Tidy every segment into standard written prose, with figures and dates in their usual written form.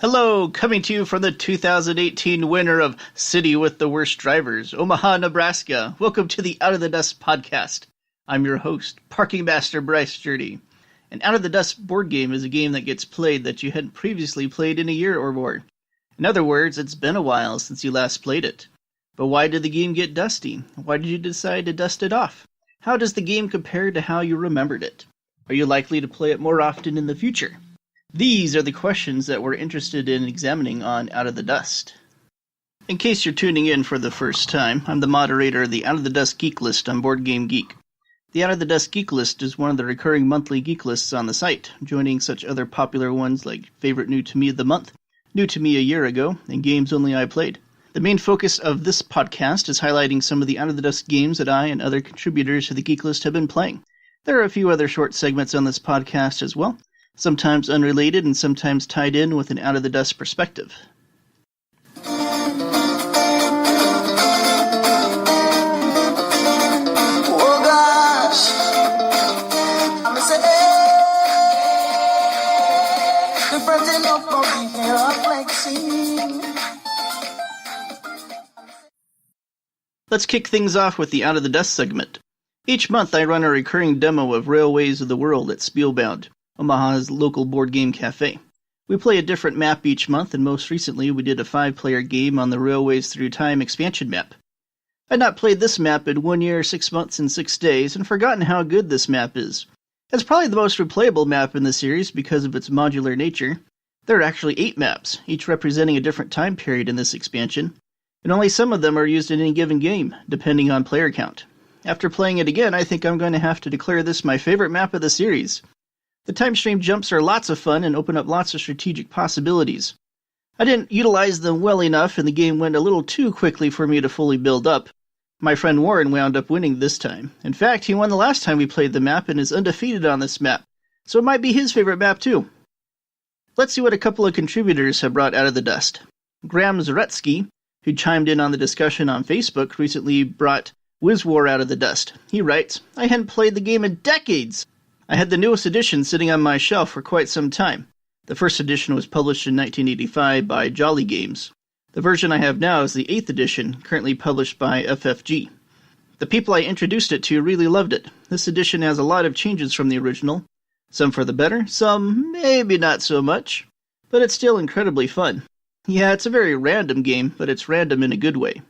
Hello, coming to you from the 2018 winner of City with the Worst Drivers, Omaha, Nebraska. Welcome to the Out of the Dust podcast. I'm your host, Parking Master Bryce Sturdy. An Out of the Dust board game is a game that gets played that you hadn't previously played in a year or more. In other words, it's been a while since you last played it. But why did the game get dusty? Why did you decide to dust it off? How does the game compare to how you remembered it? Are you likely to play it more often in the future? These are the questions that we're interested in examining on Out of the Dust. In case you're tuning in for the first time, I'm the moderator of the Out of the Dust Geek List on Board Game Geek. The Out of the Dust Geek List is one of the recurring monthly geek lists on the site, joining such other popular ones like Favorite New to Me of the Month, New to Me a Year Ago, and Games Only I Played. The main focus of this podcast is highlighting some of the Out of the Dust games that I and other contributors to the Geek List have been playing. There are a few other short segments on this podcast as well, sometimes unrelated and sometimes tied in with an out-of-the-dust perspective. Oh gosh, I'm say, the friends enough for me here are flexing. Let's kick things off with the out-of-the-dust segment. Each month I run a recurring demo of Railways of the World at Spielbound, Omaha's local board game cafe. We play a different map each month, and most recently we did a 5-player game on the Railways Through Time expansion map. I'd not played this map in 1 year, 6 months, and 6 days, and forgotten how good this map is. It's probably the most replayable map in the series because of its modular nature. There are actually 8 maps, each representing a different time period in this expansion, and only some of them are used in any given game, depending on player count. After playing it again, I think I'm going to have to declare this my favorite map of the series. The time stream jumps are lots of fun and open up lots of strategic possibilities. I didn't utilize them well enough, and the game went a little too quickly for me to fully build up. My friend Warren wound up winning this time. In fact, he won the last time we played the map and is undefeated on this map, so it might be his favorite map too. Let's see what a couple of contributors have brought out of the dust. Graham Zaretsky, who chimed in on the discussion on Facebook, recently brought Wiz War out of the dust. He writes, I hadn't played the game in decades. I had the newest edition sitting on my shelf for quite some time. The first edition was published in 1985 by Jolly Games. The version I have now is the 8th edition, currently published by FFG. The people I introduced it to really loved it. This edition has a lot of changes from the original. Some for the better, some maybe not so much. But it's still incredibly fun. Yeah, it's a very random game, but it's random in a good way.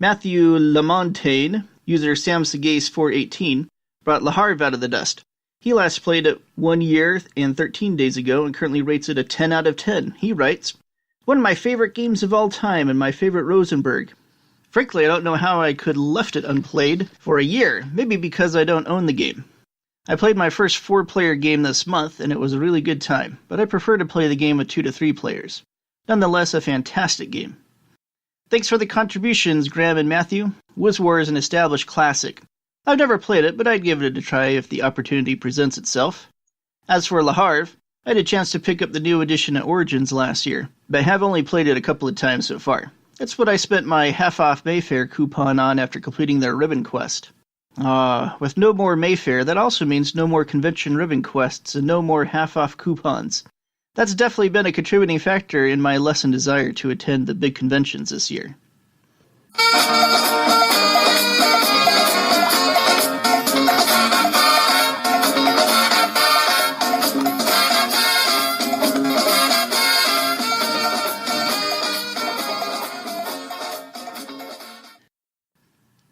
Matthew Lamontagne, user SamSagace418, brought Le Havre out of the dust. He last played it 1 year and 13 days ago and currently rates it a 10 out of 10. He writes, one of my favorite games of all time and my favorite Rosenberg. Frankly, I don't know how I could left it unplayed for a year, maybe because I don't own the game. I played my first 4-player game this month and it was a really good time, but I prefer to play the game with 2 to 3 players. Nonetheless, a fantastic game. Thanks for the contributions, Graham and Matthew. Wiz War is an established classic. I've never played it, but I'd give it a try if the opportunity presents itself. As for Le Havre, I had a chance to pick up the new edition at Origins last year, but I have only played it a couple of times so far. That's what I spent my half-off Mayfair coupon on after completing their ribbon quest. With no more Mayfair, that also means no more convention ribbon quests and no more half-off coupons. That's definitely been a contributing factor in my lessened desire to attend the big conventions this year.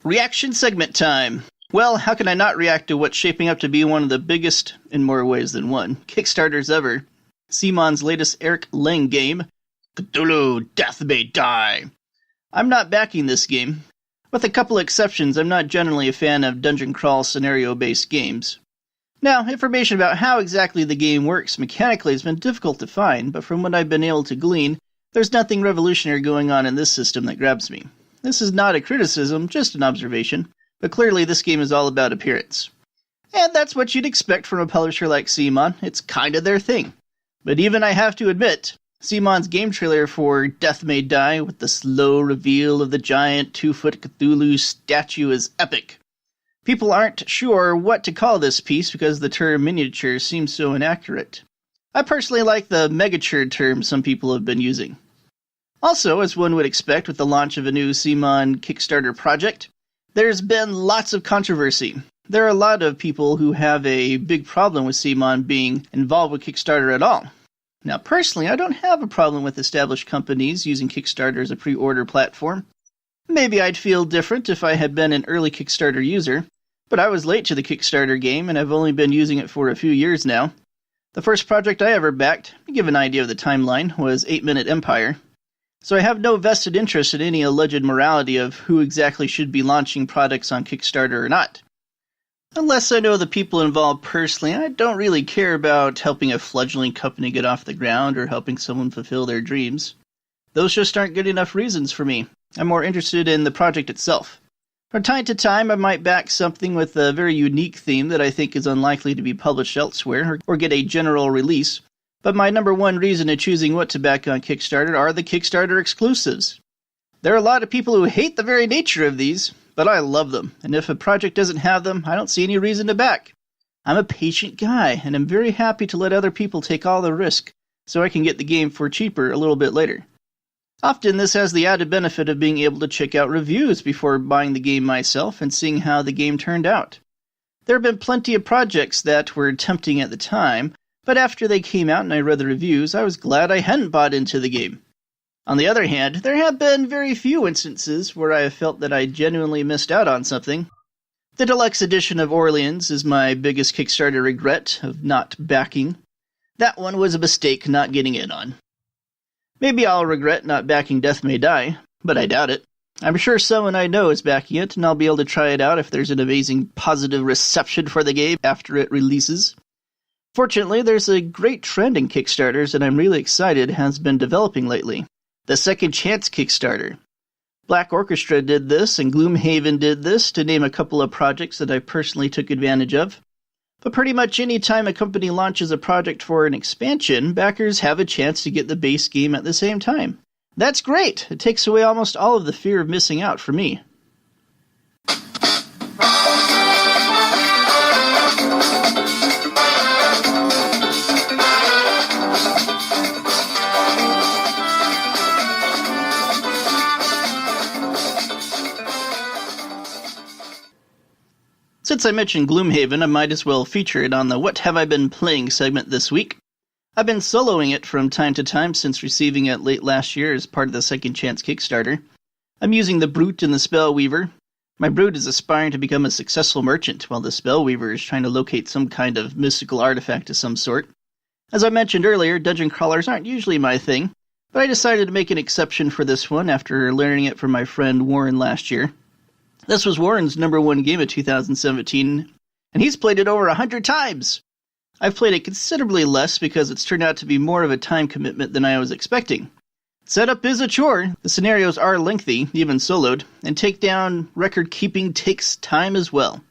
Reaction segment time. Well, how can I not react to what's shaping up to be one of the biggest, in more ways than one, Kickstarters ever? CMON's latest Eric Lang game, Cthulhu, Death May Die. I'm not backing this game. With a couple exceptions, I'm not generally a fan of dungeon crawl scenario-based games. Now, information about how exactly the game works mechanically has been difficult to find, but from what I've been able to glean, there's nothing revolutionary going on in this system that grabs me. This is not a criticism, just an observation, but clearly this game is all about appearance. And that's what you'd expect from a publisher like CMON. It's kind of their thing. But even I have to admit, CMON's game trailer for Death May Die with the slow reveal of the giant 2-foot Cthulhu statue is epic. People aren't sure what to call this piece because the term miniature seems so inaccurate. I personally like the megature term some people have been using. Also, as one would expect with the launch of a new CMON Kickstarter project, there's been lots of controversy. There are a lot of people who have a big problem with CMON being involved with Kickstarter at all. Now, personally, I don't have a problem with established companies using Kickstarter as a pre-order platform. Maybe I'd feel different if I had been an early Kickstarter user, but I was late to the Kickstarter game and I've only been using it for a few years now. The first project I ever backed, to give an idea of the timeline, was 8 Minute Empire. So I have no vested interest in any alleged morality of who exactly should be launching products on Kickstarter or not. Unless I know the people involved personally, I don't really care about helping a fledgling company get off the ground or helping someone fulfill their dreams. Those just aren't good enough reasons for me. I'm more interested in the project itself. From time to time, I might back something with a very unique theme that I think is unlikely to be published elsewhere or get a general release, but my number one reason in choosing what to back on Kickstarter are the Kickstarter exclusives. There are a lot of people who hate the very nature of these, but I love them, and if a project doesn't have them, I don't see any reason to back. I'm a patient guy, and I'm very happy to let other people take all the risk so I can get the game for cheaper a little bit later. Often this has the added benefit of being able to check out reviews before buying the game myself and seeing how the game turned out. There have been plenty of projects that were tempting at the time, but after they came out and I read the reviews, I was glad I hadn't bought into the game. On the other hand, there have been very few instances where I have felt that I genuinely missed out on something. The deluxe edition of Orleans is my biggest Kickstarter regret of not backing. That one was a mistake not getting in on. Maybe I'll regret not backing Death May Die, but I doubt it. I'm sure someone I know is backing it, and I'll be able to try it out if there's an amazing positive reception for the game after it releases. Fortunately, there's a great trend in Kickstarters that I'm really excited has been developing lately. The Second Chance Kickstarter. Black Orchestra did this, and Gloomhaven did this, to name a couple of projects that I personally took advantage of. But pretty much any time a company launches a project for an expansion, backers have a chance to get the base game at the same time. That's great! It takes away almost all of the fear of missing out for me. Since I mentioned Gloomhaven, I might as well feature it on the What Have I Been Playing segment this week. I've been soloing it from time to time since receiving it late last year as part of the Second Chance Kickstarter. I'm using the Brute and the Spellweaver. My Brute is aspiring to become a successful merchant, while the Spellweaver is trying to locate some kind of mystical artifact of some sort. As I mentioned earlier, dungeon crawlers aren't usually my thing, but I decided to make an exception for this one after learning it from my friend Warren last year. This was Warren's number one game of 2017, and he's played it over 100 times! I've played it considerably less because it's turned out to be more of a time commitment than I was expecting. Setup is a chore, the scenarios are lengthy, even soloed, and takedown record-keeping takes time as well.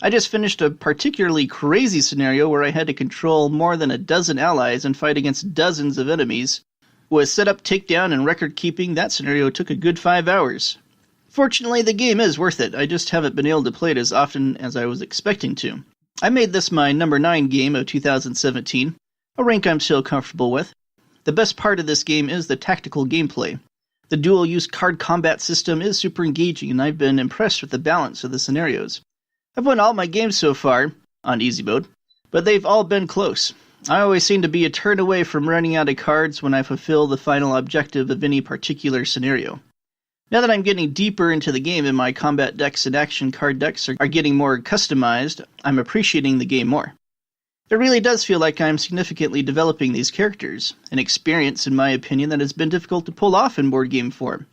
I just finished a particularly crazy scenario where I had to control more than a dozen allies and fight against dozens of enemies. With setup, takedown, and record-keeping, that scenario took a good 5 hours. Fortunately, the game is worth it. I just haven't been able to play it as often as I was expecting to. I made this my number 9 game of 2017, a rank I'm still comfortable with. The best part of this game is the tactical gameplay. The dual-use card combat system is super engaging, and I've been impressed with the balance of the scenarios. I've won all my games so far, on easy mode, but they've all been close. I always seem to be a turn away from running out of cards when I fulfill the final objective of any particular scenario. Now that I'm getting deeper into the game and my combat decks and action card decks are getting more customized, I'm appreciating the game more. It really does feel like I'm significantly developing these characters, an experience, in my opinion, that has been difficult to pull off in board game form.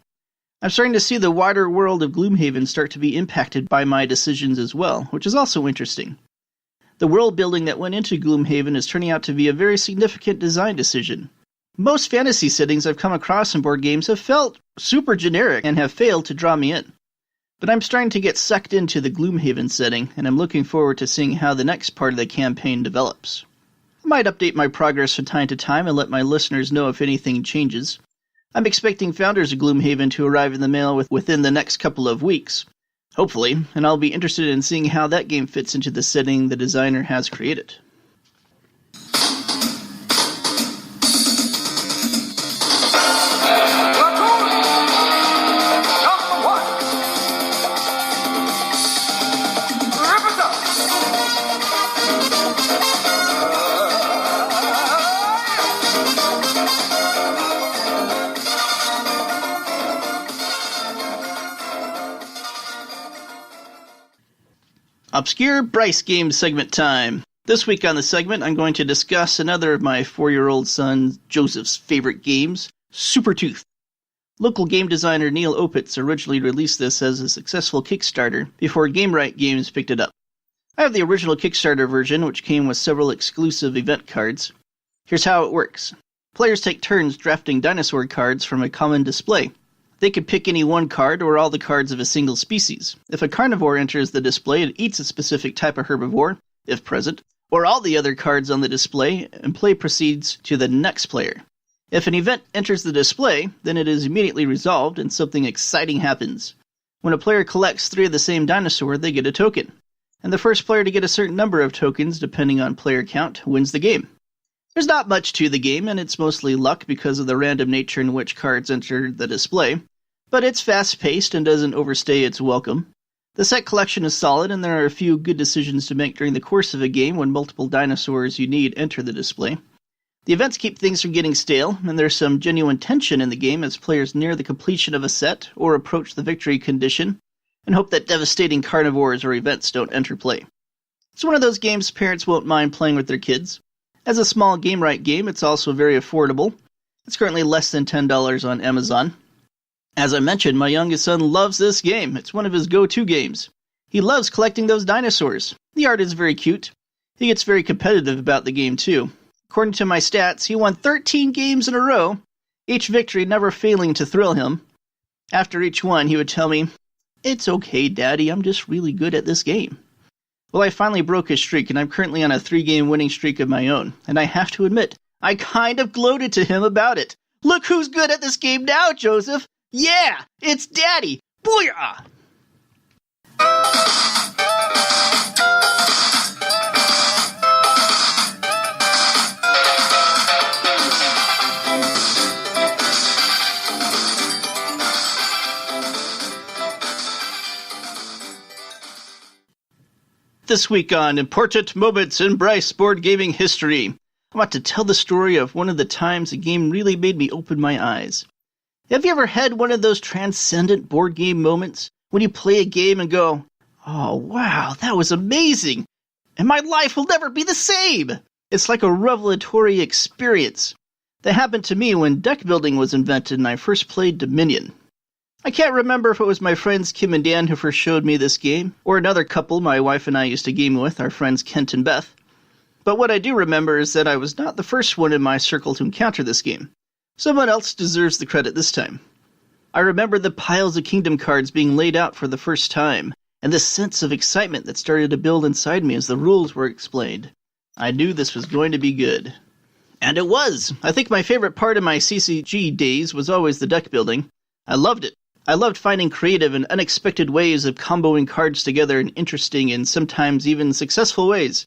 I'm starting to see the wider world of Gloomhaven start to be impacted by my decisions as well, which is also interesting. The world building that went into Gloomhaven is turning out to be a very significant design decision. Most fantasy settings I've come across in board games have felt super generic and have failed to draw me in. But I'm starting to get sucked into the Gloomhaven setting, and I'm looking forward to seeing how the next part of the campaign develops. I might update my progress from time to time and let my listeners know if anything changes. I'm expecting Founders of Gloomhaven to arrive in the mail within the next couple of weeks, hopefully, and I'll be interested in seeing how that game fits into the setting the designer has created. Obscure Bryce Game segment time. This week on the segment, I'm going to discuss another of my 4-year-old son Joseph's favorite games, Super Tooth. Local game designer Neil Opitz originally released this as a successful Kickstarter before GameRight Games picked it up. I have the original Kickstarter version, which came with several exclusive event cards. Here's how it works. Players take turns drafting dinosaur cards from a common display. They can pick any one card or all the cards of a single species. If a carnivore enters the display, it eats a specific type of herbivore, if present, or all the other cards on the display, and play proceeds to the next player. If an event enters the display, then it is immediately resolved and something exciting happens. When a player collects 3 of the same dinosaur, they get a token. And the first player to get a certain number of tokens, depending on player count, wins the game. There's not much to the game, and it's mostly luck because of the random nature in which cards enter the display. But it's fast-paced and doesn't overstay its welcome. The set collection is solid, and there are a few good decisions to make during the course of a game when multiple dinosaurs you need enter the display. The events keep things from getting stale, and there's some genuine tension in the game as players near the completion of a set or approach the victory condition, and hope that devastating carnivores or events don't enter play. It's one of those games parents won't mind playing with their kids. As a small GameRight game, it's also very affordable. It's currently less than $10 on Amazon. As I mentioned, my youngest son loves this game. It's one of his go-to games. He loves collecting those dinosaurs. The art is very cute. He gets very competitive about the game, too. According to my stats, he won 13 games in a row, each victory never failing to thrill him. After each one, he would tell me, "It's okay, Daddy, I'm just really good at this game." Well, I finally broke his streak, and I'm currently on a 3-game winning streak of my own. And I have to admit, I kind of gloated to him about it. "Look who's good at this game now, Joseph! Yeah, it's Daddy! Booyah!" This week on Important Moments in Bryce Board Gaming History, I want to tell the story of one of the times a game really made me open my eyes. Have you ever had one of those transcendent board game moments when you play a game and go, "Oh wow, that was amazing, and my life will never be the same"? It's like a revelatory experience. That happened to me when deck building was invented and I first played Dominion. I can't remember if it was my friends Kim and Dan who first showed me this game, or another couple my wife and I used to game with, our friends Kent and Beth. But what I do remember is that I was not the first one in my circle to encounter this game. Someone else deserves the credit this time. I remember the piles of Kingdom cards being laid out for the first time, and the sense of excitement that started to build inside me as the rules were explained. I knew this was going to be good. And it was! I think my favorite part of my CCG days was always the deck building. I loved it. I loved finding creative and unexpected ways of comboing cards together in interesting and sometimes even successful ways.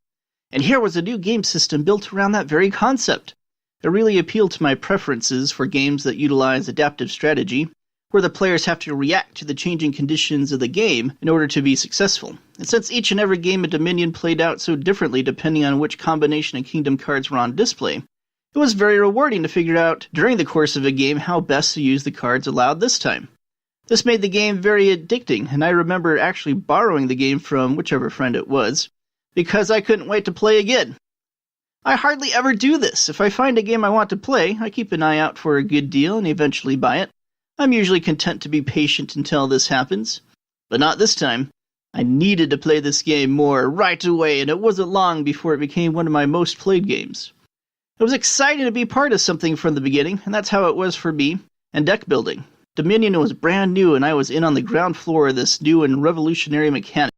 And here was a new game system built around that very concept. It really appealed to my preferences for games that utilize adaptive strategy, where the players have to react to the changing conditions of the game in order to be successful. And since each and every game of Dominion played out so differently depending on which combination of Kingdom cards were on display, it was very rewarding to figure out during the course of a game how best to use the cards allowed this time. This made the game very addicting, and I remember actually borrowing the game from whichever friend it was, because I couldn't wait to play again. I hardly ever do this. If I find a game I want to play, I keep an eye out for a good deal and eventually buy it. I'm usually content to be patient until this happens. But not this time. I needed to play this game more right away, and it wasn't long before it became one of my most played games. It was exciting to be part of something from the beginning, and that's how it was for me, and deck building. Dominion was brand new, and I was in on the ground floor of this new and revolutionary mechanic.